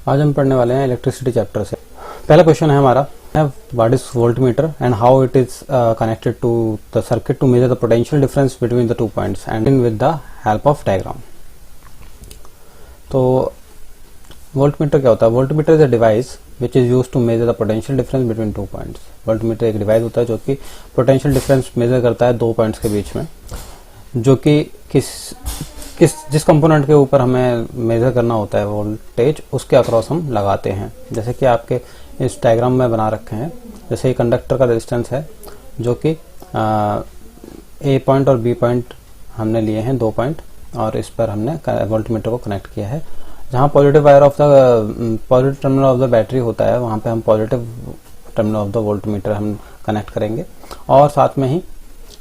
आज हम पढ़ने वाले हैं इलेक्ट्रिसिटी चैप्टर से। पहला क्वेश्चन है हमारा, what is voltmeter and how it is connected to the circuit to measure the potential difference between the 2 points and with the help of diagram. तो वोल्टमीटर क्या होता है? Voltmeter is a device which is used to measure the potential difference between 2 points. Voltmeter एक device होता है जो कि potential difference measure करता है 2 पॉइंट्स के बीच में, जो कि जिस कंपोनेंट के ऊपर हमें मेजर करना होता है वोल्टेज, उसके अक्रॉस हम लगाते हैं। जैसे कि आपके इस डायग्राम में बना रखे हैं, जैसे ये कंडक्टर का रेजिस्टेंस है जो कि ए पॉइंट और बी पॉइंट हमने लिए हैं 2 पॉइंट, और इस पर हमने वोल्टमीटर को कनेक्ट किया है। जहाँ positive wire of the positive terminal of the battery होता है, वहाँ पे हम positive terminal of the voltmeter हम कनेक्ट करेंगे, और साथ में ही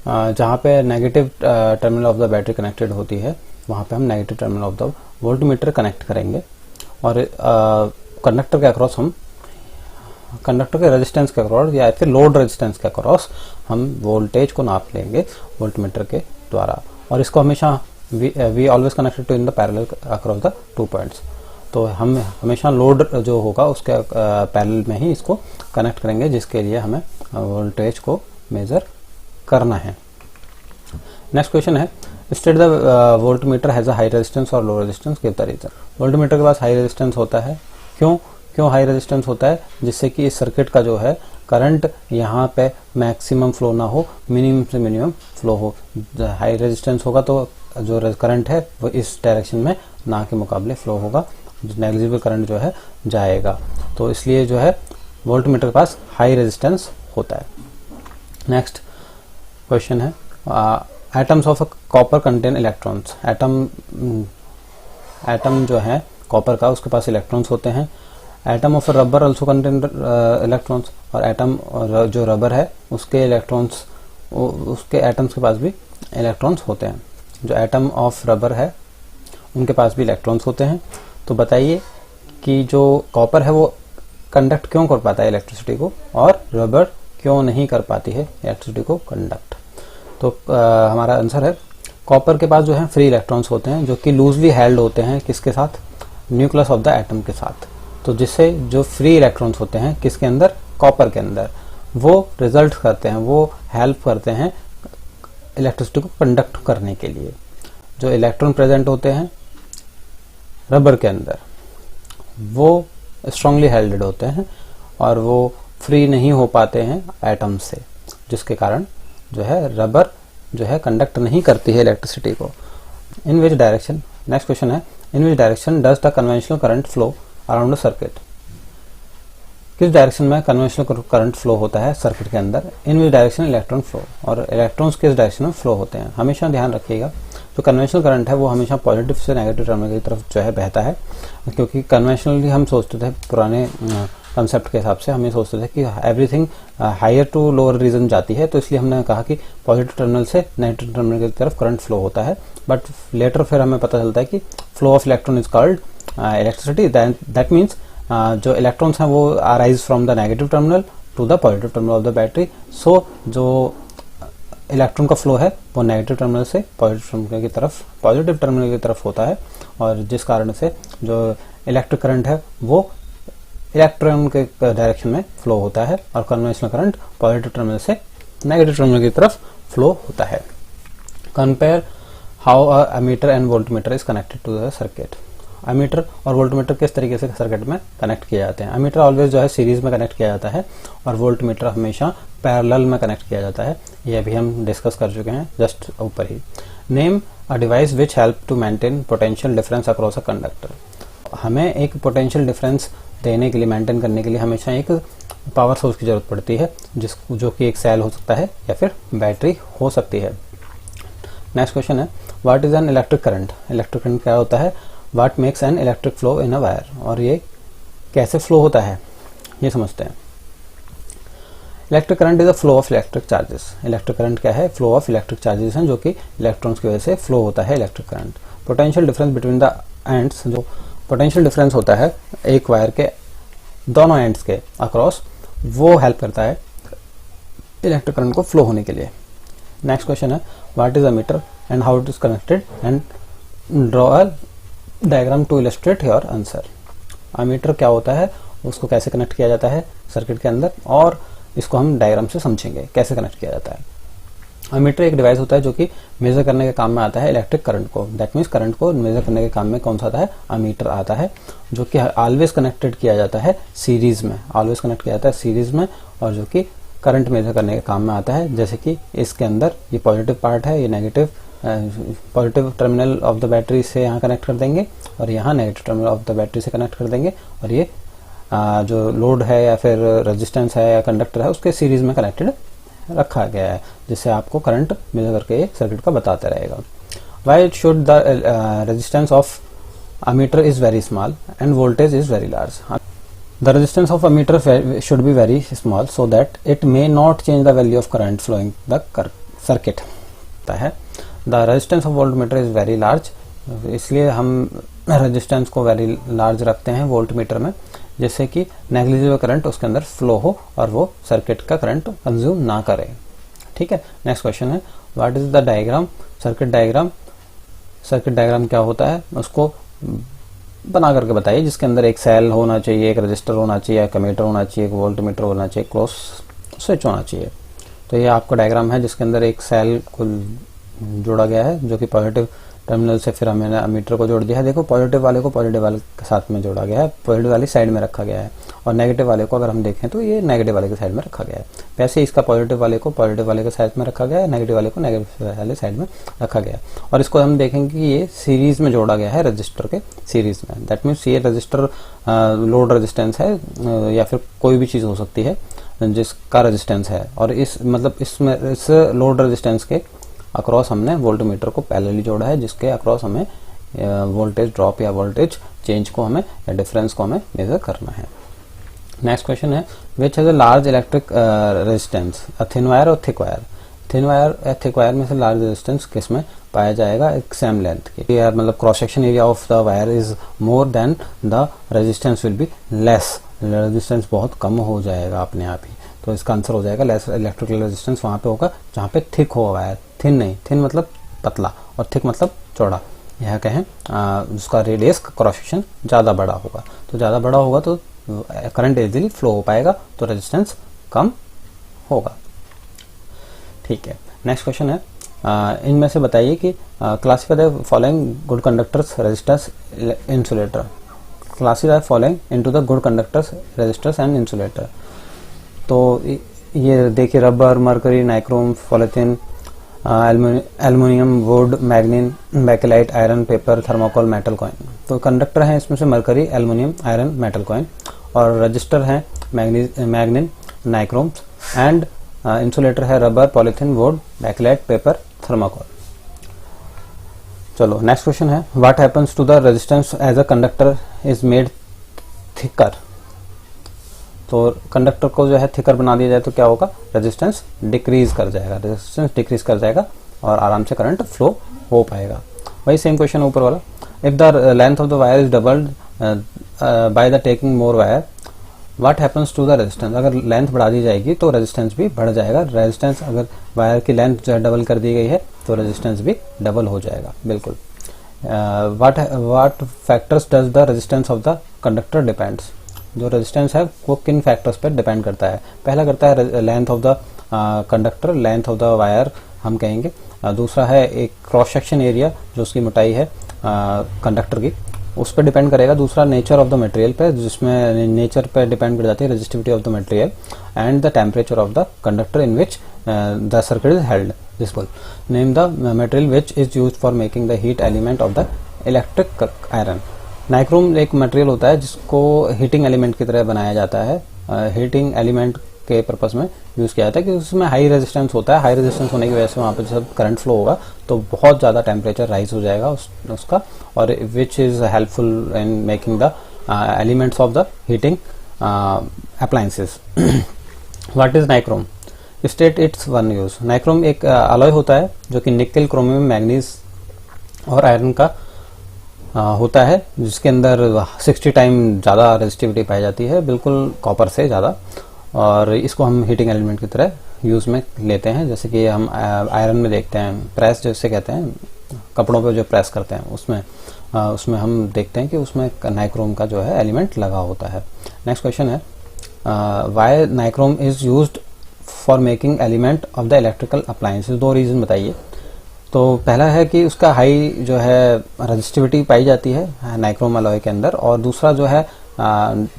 जहाँ पे negative terminal of the battery connected होती है, वहाँ पे हम negative terminal of the voltmeter connect करेंगे। और कंडक्टर के अक्रॉस हम कंडक्टर के रेजिस्टेंस के अक्रॉस या फिर लोड रेजिस्टेंस के अक्रॉस हम वोल्टेज को नाप लेंगे वोल्टमीटर के द्वारा। और इसको हमेशा we always connected to in the parallel across the 2 points. तो हम हमेशा लोड जो होगा उसके पैरेलल में ही इसको कनेक्ट करेंगे, जिसके लिए हमें वोल्टेज को मेजर करना है। नेक्स्ट क्वेश्चन है, state the voltmeter has a high resistance और low resistance, give the reason. Voltmeter के पास हाई रेजिस्टेंस होता है, क्यों हाई रेजिस्टेंस होता है? जिससे कि इस सर्किट का जो है करंट यहाँ पे मैक्सिमम फ्लो ना हो, मिनिमम से मिनिमम फ्लो हो। हाई रेजिस्टेंस होगा तो जो करंट है वो इस डायरेक्शन में ना के मुकाबले फ्लो होगा, नेग्लिजिबल करंट जो है जाएगा। तो इसलिए जो है वोल्टमीटर के पास हाई रेजिस्टेंस होता है। नेक्स्ट क्वेश्चन है, atoms of copper contain electrons. Atom जो है कॉपर का, उसके पास इलेक्ट्रॉन्स होते हैं। Atom of rubber also contain electrons, और एटम जो रबर है उसके इलेक्ट्रॉन्स, उसके एटम्स के पास भी इलेक्ट्रॉन्स होते हैं। जो एटम ऑफ रबर है उनके पास भी इलेक्ट्रॉन्स होते हैं। तो बताइए कि जो कॉपर है वो कंडक्ट क्यों कर पाता है इलेक्ट्रिसिटी को, और रबर क्यों नहीं कर पाती है इलेक्ट्रिसिटी को कंडक्ट? तो हमारा आंसर है, कॉपर के पास जो है फ्री इलेक्ट्रॉन्स होते हैं, जो कि लूजली हेल्ड होते हैं किसके साथ? न्यूक्लियस ऑफ द एटम के साथ। तो जिससे जो फ्री इलेक्ट्रॉन्स होते हैं किसके अंदर? कॉपर के अंदर, वो रिजल्ट करते हैं, वो हेल्प करते हैं इलेक्ट्रिसिटी को कंडक्ट करने के लिए। जो इलेक्ट्रॉन प्रेजेंट होते हैं रबर के अंदर, वो स्ट्रांगली हेल्डेड होते हैं और वो फ्री नहीं हो पाते हैं एटम से, जिसके कारण जो है रबर जो है कंडक्ट नहीं करती है इलेक्ट्रिसिटी को। In which direction, next question है, in which direction does the conventional current flow around the circuit. किस डायरेक्शन में कन्वेंशनल करंट फ्लो होता है सर्किट के अंदर? In which direction electron flow, और इलेक्ट्रॉन्स किस डायरेक्शन में फ्लो होते हैं? हमेशा ध्यान रखिएगा, जो कन्वेंशनल करंट है वो हमेशा पॉजिटिव से नेगेटिव टर्मिनल की तरफ जो है बहता है। क्योंकि कन्वेंशनली हम सोचते थे, पुराने कंसेप्ट के हिसाब से हमें सोचते थे कि everything higher to lower region जाती है, तो इसलिए हमने कहा कि पॉजिटिव टर्मिनल से नेगेटिव टर्मिनल की तरफ करंट फ्लो होता है। बट लेटर फिर हमें पता चलता है कि flow of electron is called electricity. That means जो इलेक्ट्रॉन्स हैं वो arise from the negative terminal to the positive terminal of the battery. So जो इलेक्ट्रॉन का फ्लो है वो नेगेटिव टर्मिनल से पॉजिटिव टर्मिनल की तरफ होता है, और जिस कारण से जो इलेक्ट्रिक करंट है वो इलेक्ट्रॉन के डायरेक्शन में फ्लो होता है, और कन्वेंशनल करंट पॉजिटिव टर्मिनल से नेगेटिव टर्मिनल की तरफ फ्लो होता है। Compare how a ammeter and voltmeter is connected to the circuit. Ammeter और वोल्टमीटर किस तरीके से सर्किट में कनेक्ट किए जाते हैं? एमीटर ऑलवेज जो है सीरीज में कनेक्ट किया जाता है, और वोल्टमीटर हमेशा पैरेलल में कनेक्ट किया जाता है। ये भी हम डिस्कस कर चुके हैं जस्ट ऊपर ही। Name a device which help to maintain potential difference across a conductor. हमें एक पोटेंशियल डिफरेंस देने के लिए, मेंटेन करने के लिए हमेशा एक पावर सोर्स की जरूरत पड़ती है, जो कि एक सेल हो सकता है या फिर बैटरी हो सकती है। नेक्स्ट क्वेश्चन है, what is an electric current. Electric current क्या होता है? What makes an electric flow in a wire, और ये कैसे फ्लो होता है ये समझते हैं। Electric current is a flow of electric charges. Electric current क्या है? फ्लो ऑफ इलेक्ट्रिक चार्जेस हैं, जो कि इलेक्ट्रॉन्स की वजह से फ्लो होता है electric current. Potential difference between the ends, जो पोटेंशियल डिफरेंस होता है एक वायर के दोनों एंड्स के अक्रॉस, वो हेल्प करता है इलेक्ट्रिक करंट को फ्लो होने के लिए। नेक्स्ट क्वेश्चन है, what is a meter and how it is connected, and draw a diagram to illustrate your answer. Ammeter क्या होता है, उसको कैसे कनेक्ट किया जाता है सर्किट के अंदर, और इसको हम डायग्राम से समझेंगे कैसे कनेक्ट किया जाता है। अमीटर एक डिवाइस होता है जो कि मेजर करने के काम में आता है इलेक्ट्रिक करंट को। दैट मीन्स करंट को मेजर करने के काम में कौन सा आता है, अमीटर आता है, जो कि ऑलवेज कनेक्टेड किया जाता है सीरीज में, ऑलवेज कनेक्ट किया जाता है सीरीज में, और जो कि करंट मेजर करने के काम में आता है। जैसे कि इसके अंदर ये पॉजिटिव पार्ट है, ये negative, positive terminal of the battery से यहाँ कनेक्ट कर देंगे और यहाँ negative terminal of the battery से कनेक्ट कर देंगे, और ये जो लोड है या फिर रेजिस्टेंस है या कंडक्टर है उसके सीरीज में कनेक्टेड रखा गया है, जिससे आपको करंट मेजर करके सर्किट का बताते रहेगा। Why should the resistance of ammeter is very small and voltage is very large. The resistance of ammeter should be very small so that it may not change the value of current flowing the circuit. The resistance of voltmeter is very large, इसलिए हम resistance को very large रखते हैं voltmeter में, जिससे कि negligible current उसके अंदर फ्लो हो और वो सर्किट का करंट कंज्यूम ना करे। ठीक है, नेक्स्ट क्वेश्चन है what is the diagram, circuit diagram. Circuit diagram क्या होता है उसको बना करके बताइए, जिसके अंदर एक सेल होना चाहिए, एक रजिस्टर होना चाहिए, एक कमीटर होना चाहिए, एक वोल्टमीटर होना चाहिए, क्लोज स्विच होना चाहिए। तो ये आपका डायग्राम है जिसके अंदर एक सेल को जोड़ा गया है जो कि पॉजिटिव टर्मिनल से फिर हमने अमीटर को जोड़ दिया है। देखो पॉजिटिव वाले को पॉजिटिव वाले के साथ में जोड़ा गया है, पॉजिटिव वाली साइड में रखा गया है, और नेगेटिव वाले को अगर हम देखें तो ये नेगेटिव वाले के साइड में रखा गया है। वैसे इसका पॉजिटिव वाले को पॉजिटिव वाले के साइड में रखा गया है, नेगेटिव वाले को नेगेटिव वाले साइड में रखा गया है। और इसको हम देखेंगे कि ये सीरीज में जोड़ा गया है रजिस्टर के सीरीज में। दैट मीन्स ये रजिस्टर लोड रेजिस्टेंस है या फिर कोई भी चीज हो सकती है जिसका रेजिस्टेंस है, और इस मतलब इसमें इस लोड रेजिस्टेंस के अक्रॉस हमने वोल्टमीटर को पैरेलली जोड़ा है, जिसके अक्रॉस हमें वोल्टेज ड्रॉप या वोल्टेज चेंज को हमें या डिफरेंस को हमें मेजर करना है। नेक्स्ट क्वेश्चन है which has a large electric resistance, a thin wire और थिक वायर। थिन वायर या थिक वायर में से लार्ज रेजिस्टेंस किस में पाया जाएगा, एक सेम लेंथ के, मतलब cross section area of the wire is more than the resistance will be less, resistance बहुत कम हो जाएगा अपने आप ही। तो इसका आंसर हो जाएगा लेस इलेक्ट्रिकल रेजिस्टेंस वहां पे होगा जहां पे थिक हो वायर। थिन नहीं, थिन मतलब पतला और थिक मतलब चौड़ा। यह कहें उसका रेडियस क्रॉस सेक्शन ज्यादा बड़ा होगा, तो ज्यादा बड़ा होगा तो करंट इजीली फ्लो हो पाएगा, तो रेजिस्टेंस कम होगा। ठीक है, नेक्स्ट क्वेश्चन है इनमें से बताइए कि classify the following good conductors resistors insulator. Classify following into the good conductors resistors and insulator. तो ये देखिए rubber, mercury, nichrome, polythene, aluminium, wood, manganin, bakelite, iron, paper, thermocol, metal coin. तो conductor हैं इसमें से mercury, aluminium, iron, metal coin, और resistor हैं manganin, nichrome, and insulator है rubber, polythene, wood, bakelite, paper, thermocol. चलो नेक्स्ट क्वेश्चन है what happens to the resistance as a conductor is made thicker. तो कंडक्टर को जो है थिकर बना दिया जाए तो क्या होगा, रेजिस्टेंस डिक्रीज कर जाएगा, रेजिस्टेंस डिक्रीज कर जाएगा और आराम से करंट फ्लो हो पाएगा। वही सेम क्वेश्चन ऊपर वाला, if the length of the wire is doubled by the taking more wire what happens to the resistance. अगर लेंथ बढ़ा दी जाएगी तो रेजिस्टेंस भी बढ़ जाएगा। रेजिस्टेंस अगर वायर की लेंथ जो है डबल कर दी गई है तो रेजिस्टेंस भी डबल हो जाएगा। बिल्कुल। What factors does the resistance of the conductor depends. जो रेजिस्टेंस है वो किन फैक्टर्स पर डिपेंड करता है। पहला करता है length of the conductor, length of the wire हम कहेंगे। दूसरा है एक क्रॉस सेक्शन एरिया जो उसकी मोटाई है कंडक्टर की, उस पर डिपेंड करेगा। दूसरा नेचर ऑफ द मटेरियल पे, जिसमें नेचर पे डिपेंड कर जाती है resistivity of the material, and the temperature of the conductor in which the circuit is held. This name the material which is used for making the heat element of the electric iron. Nichrome एक material होता है जिसको heating element की तरह बनाया जाता है। Heating element के पर्पस में यूज किया जाता है कि उसमें हाई रेजिस्टेंस होता है। हाई रेजिस्टेंस होने की वजह से वहां पर जब करंट फ्लो होगा तो बहुत ज्यादा टेम्परेचर राइज हो जाएगा उसका, और which is helpful in making the elements of the heating appliances. What is nichrome, state it's one use. Nichrome एक अलॉय होता है जो कि निकेल, क्रोमियम, मैग्नीज और आयरन का होता है, जिसके अंदर 60 टाइम ज्यादा रेजिस्टिविटी पाई जाती है, बिल्कुल कॉपर से ज्यादा, और इसको हम हीटिंग एलिमेंट की तरह यूज में लेते हैं। जैसे कि हम आयरन में देखते हैं, प्रेस जैसे कहते हैं, कपड़ों पे जो प्रेस करते हैं उसमें उसमें हम देखते हैं कि उसमें नाइक्रोम का जो है एलिमेंट लगा होता है। नेक्स्ट क्वेश्चन है why nichrome is used for making element of the electrical appliances. दो रीजन बताइए। तो पहला है कि उसका हाई जो है रेजिस्टिविटी पाई जाती है नाइक्रोम अलॉय के अंदर, और दूसरा जो है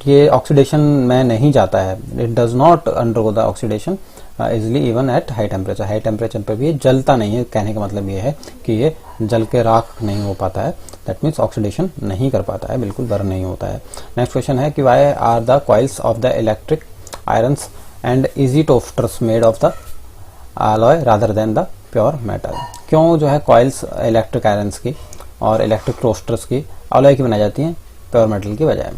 ये ऑक्सीडेशन में नहीं जाता है, it does not undergo the oxidation easily even at high temperature. High temperature पे भी ये जलता नहीं है, कहने का मतलब ये है कि ये जल के राख नहीं हो पाता है, दैट मीन्स ऑक्सीडेशन नहीं कर पाता है, बिल्कुल बर्न नहीं होता है। नेक्स्ट क्वेश्चन है कि why are the coils of the electric irons and easy toasters made of the alloy rather than the pure metal. क्यों जो है कॉइल्स इलेक्ट्रिक आयरन्स की और इलेक्ट्रिक टोस्टर्स की अलॉय की बनाई जाती हैं प्योर मेटल की बजाय?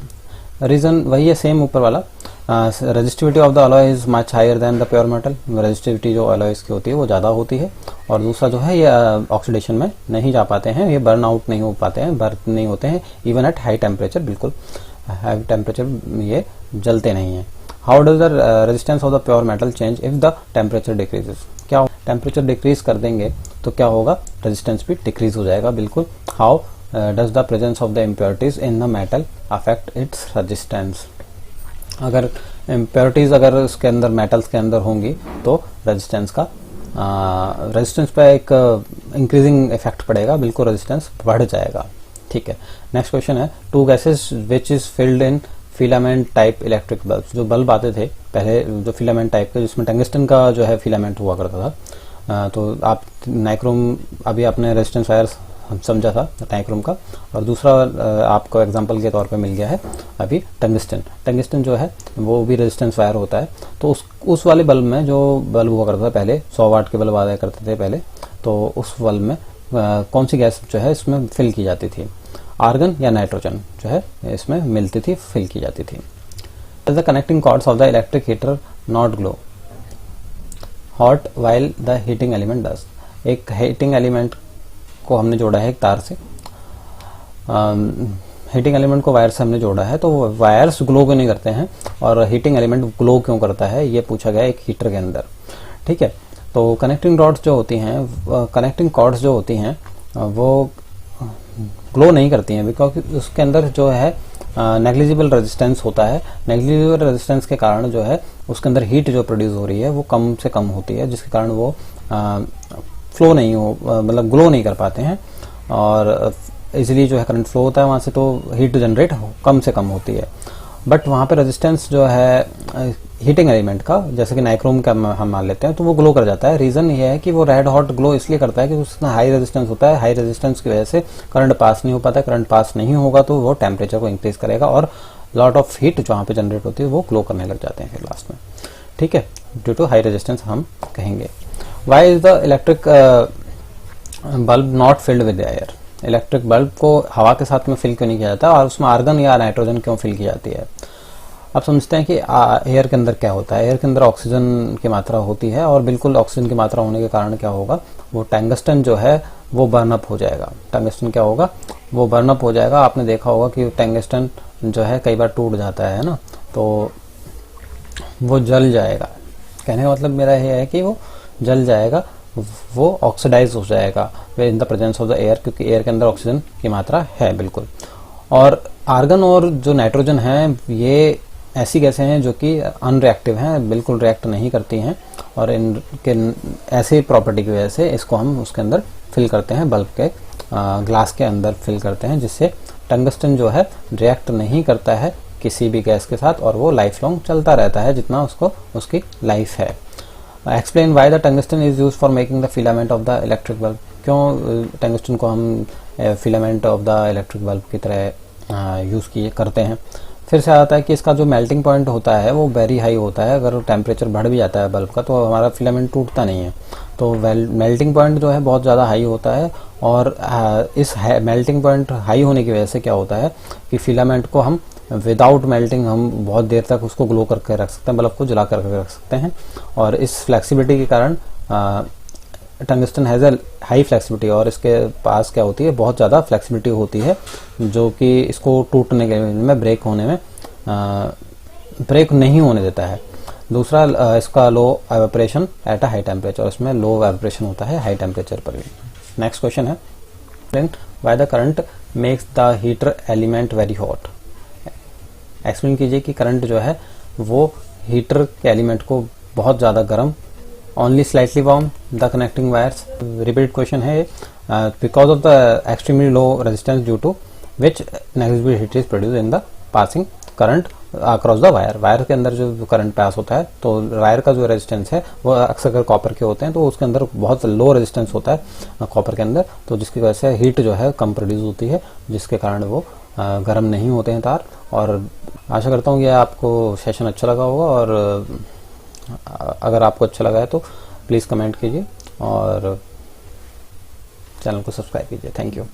रीजन वही है, सेम ऊपर वाला। Resistivity of the alloy is much higher than the pure metal. Resistivity जो अलॉयज की होती है वो ज़्यादा होती है, और दूसरा जो है ये ऑक्सीडेशन में नहीं जा पाते हैं, ये बर्न आउट नहीं हो पाते हैं, बर्न नहीं होते हैं इवन एट हाई टेम्परेचर, बिल्कुल हाई टेम्परेचर ये जलते नहीं हैं। How does the resistance of the pure metal change if the temperature decreases? क्या टेम्परेचर डिक्रीज कर देंगे तो क्या होगा, रेजिस्टेंस भी डिक्रीज हो जाएगा, बिल्कुल। How does the presence of the impurities in the metal affect its resistance? अगर इम्प्योरिटीज अगर उसके अंदर मेटल्स के अंदर होंगी तो रेजिस्टेंस का रेजिस्टेंस पे एक इंक्रीजिंग इफेक्ट पड़ेगा, बिल्कुल रेजिस्टेंस बढ़ जाएगा। ठीक है। नेक्स्ट क्वेश्चन है two gases which is filled in filament type electric bulb. जो बल्ब आते थे पहले जो फिलामेंट टाइप के, जिसमें टंगस्टन का जो है फिलामेंट हुआ करता था, तो आप नाइक्रोम अभी आपने रेजिस्टेंस वायर समझा था नाइक्रोम का, और दूसरा आपको एग्जांपल के तौर पे मिल गया है अभी टंगस्टन। टंगस्टन जो है वो भी रेजिस्टेंस वायर होता है। तो उस वाले बल्ब में जो बल्ब हुआ करता था पहले, 100 वाट के बल्ब आया करते थे पहले, तो उस बल्ब में कौन सी गैस जो है इसमें फिल की जाती थी? आर्गन या नाइट्रोजन जो है इसमें मिलती थी, फिल की जाती थी। The connecting cords of the electric heater not glow hot while the heating element does. एक हीटिंग एलिमेंट को हमने जोड़ा है एक तार से, हीटिंग एलिमेंट को वायर से हमने जोड़ा है, तो वायर्स ग्लो क्यों नहीं करते हैं और हीटिंग एलिमेंट ग्लो क्यों करता है, ये पूछा गया एक हीटर के अंदर। ठीक है। तो कनेक्टिंग रॉड्स जो होती हैं, कनेक्टिंग कॉर्ड्स जो होती हैं वो ग्लो नहीं करती हैं, बिकॉज उसके अंदर जो है नेग्लिजिबल रेजिस्टेंस होता है। नेग्लिजिबल रेजिस्टेंस के कारण जो है उसके अंदर हीट जो प्रोड्यूस हो रही है वो कम से कम होती है, जिसके कारण वो फ्लो नहीं हो, मतलब ग्लो नहीं कर पाते हैं, और इजीली जो है करंट फ्लो होता है वहाँ से, तो हीट जनरेट कम से कम होती है। बट वहाँ पे रेजिस्टेंस जो है हीटिंग एलिमेंट का, जैसे कि नाइक्रोम का हम मान लेते हैं, तो वो ग्लो कर जाता है। रीजन ये है कि वो रेड हॉट ग्लो इसलिए करता है कि उसमें हाई रेजिस्टेंस होता है, हाई रेजिस्टेंस की वजह से करंट पास नहीं हो पाता है, करंट पास नहीं होगा तो वो टेम्परेचर को इंक्रीज करेगा, और लॉट ऑफ हीट जहाँ पे जनरेट होती है वो ग्लो करने लग जाते हैं फिर लास्ट में। ठीक है, ड्यू टू हाई रेजिस्टेंस हम कहेंगे। Why is the electric bulb not filled with air? Electric bulb को हवा के साथ में फिल क्यों नहीं किया जाता, और उसमें आर्गन या नाइट्रोजन क्यों फिल की जाती है? आप समझते हैं कि एयर के अंदर क्या होता है। एयर के अंदर ऑक्सीजन की मात्रा होती है, और बिल्कुल ऑक्सीजन की मात्रा होने के कारण क्या होगा, वो टंगस्टन जो है वो बर्नअप हो जाएगा। टंगस्टन क्या होगा, वो बर्नअप हो जाएगा। आपने देखा होगा कि टंगस्टन जो है कई बार टूट जाता है ना, तो वो जल जाएगा। कहने का मतलब मेरा ये है कि वो जल जाएगा, वो ऑक्सीडाइज हो जाएगा in the presence of the air, क्योंकि एयर के अंदर ऑक्सीजन की मात्रा है बिल्कुल। और आर्गन और जो नाइट्रोजन है ये ऐसी गैसें हैं जो कि अनरिएक्टिव हैं, बिल्कुल रिएक्ट नहीं करती हैं, और इनके ऐसी प्रॉपर्टी की वजह से इसको हम उसके अंदर फिल करते हैं, बल्ब के ग्लास के अंदर फिल करते हैं, जिससे टंगस्टन जो है रिएक्ट नहीं करता है किसी भी गैस के साथ, और वो लाइफ लॉन्ग चलता रहता है जितना उसको उसकी लाइफ है। Explain why the tungsten is use for making the filament of the electric bulb. क्यों टंगस्टन को हम filament of the electric bulb की तरह यूज किए करते हैं? फिर से आता है कि इसका जो मेल्टिंग पॉइंट होता है वो वेरी हाई होता है। अगर टेम्परेचर बढ़ भी जाता है बल्ब का तो हमारा फिलामेंट टूटता नहीं है, तो मेल्टिंग पॉइंट जो है बहुत ज़्यादा हाई होता है, और इस मेल्टिंग पॉइंट हाई होने की वजह से क्या होता है कि फिलामेंट को हम विदाउट मेल्टिंग हम बहुत देर तक उसको ग्लो करके रख सकते हैं, बल्ब को जला करके रख सकते हैं। और इस फ्लेक्सिबिलिटी के कारण tungsten has a high flexibility, और इसके पास क्या होती है, बहुत ज़्यादा फ्लेक्सिबिलिटी होती है, जो कि इसको टूटने के में, ब्रेक होने में ब्रेक नहीं होने देता है। दूसरा इसका low evaporation at a high temperature, इसमें लो एवेपोरेशन होता है हाई टेम्परेचर पर भी। नेक्स्ट क्वेश्चन है why the current makes the heater element very hot. Explain कीजिए कि करंट जो है वो हीटर के एलिमेंट को बहुत ज्यादा गर्म। Only slightly warm the connecting wires. Repeated question है, because of the extremely low resistance due to which negligible heat is produce in the passing current across the wire. Wire के अंदर जो current pass होता है तो wire का जो resistance है वो अक्सर अगर कॉपर के होते हैं तो उसके अंदर बहुत लो रेजिस्टेंस होता है कॉपर के अंदर, तो जिसकी वजह से हीट जो है कम प्रोड्यूस होती है, जिसके कारण वो गर्म नहीं होते हैं तार। और आशा करता हूँ कि आपको सेशन अच्छा लगा होगा, और अगर आपको अच्छा लगा है तो प्लीज़ कमेंट कीजिए और चैनल को सब्सक्राइब कीजिए। Thank you.